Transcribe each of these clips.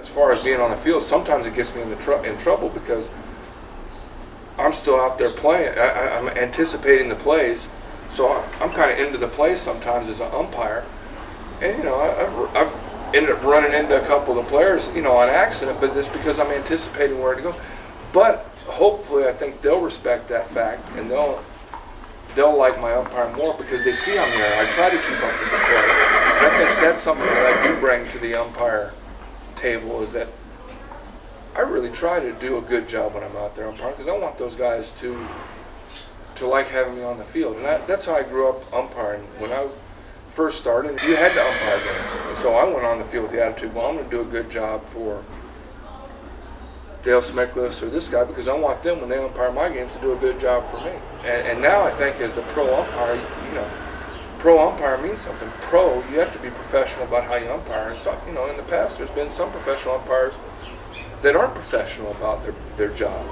far as being on the field, sometimes it gets me in trouble because I'm still out there playing. I'm anticipating the plays, so I'm kind of into the plays sometimes as an umpire. And you know, I've ended up running into a couple of the players, you know, on accident, but it's because I'm anticipating where to go. But hopefully, I think they'll respect that fact, and they'll like my umpire more because they see I'm there. I try to keep up with the play. And I think that's something that I do bring to the umpire table, is that I really try to do a good job when I'm out there umpiring, because I want those guys to like having me on the field. And that's how I grew up umpiring. When I first started, you had to umpire games. And so I went on the field with the attitude, well, I'm going to do a good job for Dale Smickless or this guy, because I want them, when they umpire my games, to do a good job for me. And now I think as the pro umpire, you know, pro umpire means something. Pro, you have to be professional about how you umpire. And so, you know, in the past, there's been some professional umpires that aren't professional about their job.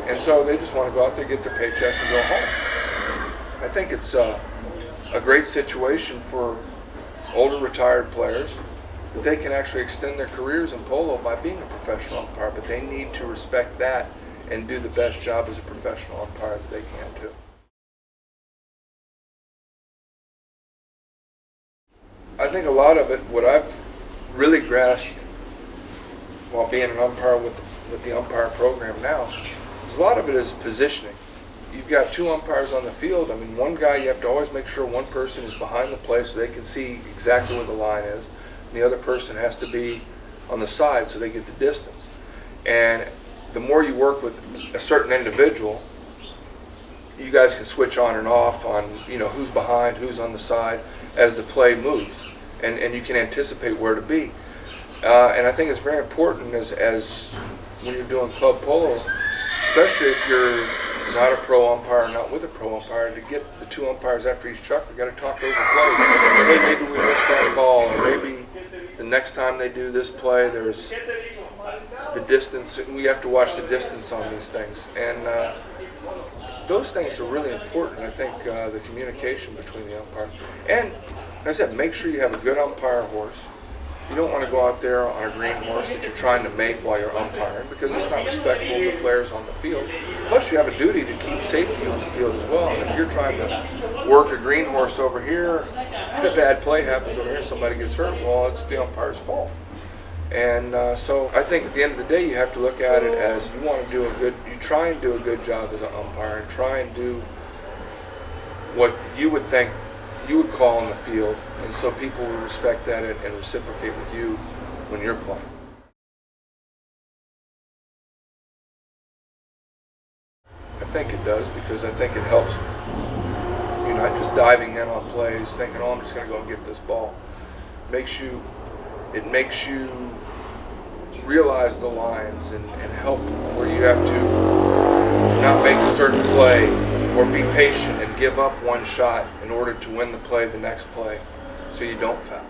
And so they just want to go out there, get their paycheck, and go home. I think it's a great situation for older retired players that they can actually extend their careers in polo by being a professional umpire, but they need to respect that and do the best job as a professional umpire that they can too. I think a lot of it, what I've really grasped while being an umpire with the umpire program now, is a lot of it is positioning. You've got two umpires on the field. I mean, one guy, you have to always make sure one person is behind the play so they can see exactly where the line is. And the other person has to be on the side so they get the distance. And the more you work with a certain individual, you guys can switch on and off on, you know, who's behind, who's on the side as the play moves. And you can anticipate where to be. And I think it's very important as when you're doing club polo, especially if you're not a pro umpire, not with a pro umpire, to get the two umpires after each chuck. We got to talk over plays. Hey, maybe we missed that call, or maybe the next time they do this play, there's the distance. We have to watch the distance on these things, and those things are really important. I think the communication between the umpire, and like I said, make sure you have a good umpire horse. You don't want to go out there on a green horse that you're trying to make while you're umpiring, because it's not respectful of the players on the field. Plus, you have a duty to keep safety on the field as well. And if you're trying to work a green horse over here, and a bad play happens over here, somebody gets hurt, well, it's the umpire's fault. And so I think at the end of the day, you have to look at it as you want to do you try and do a good job as an umpire, and try and do what you would think you would call on the field, and so people will respect that and reciprocate with you when you're playing. I think it does, because I think it helps. You're not just diving in on plays thinking, oh, I'm just going to go and get this ball. It makes you realize the lines and help where you have to not make a certain play or be patient and give up one shot in order to win the play the next play, so you don't foul.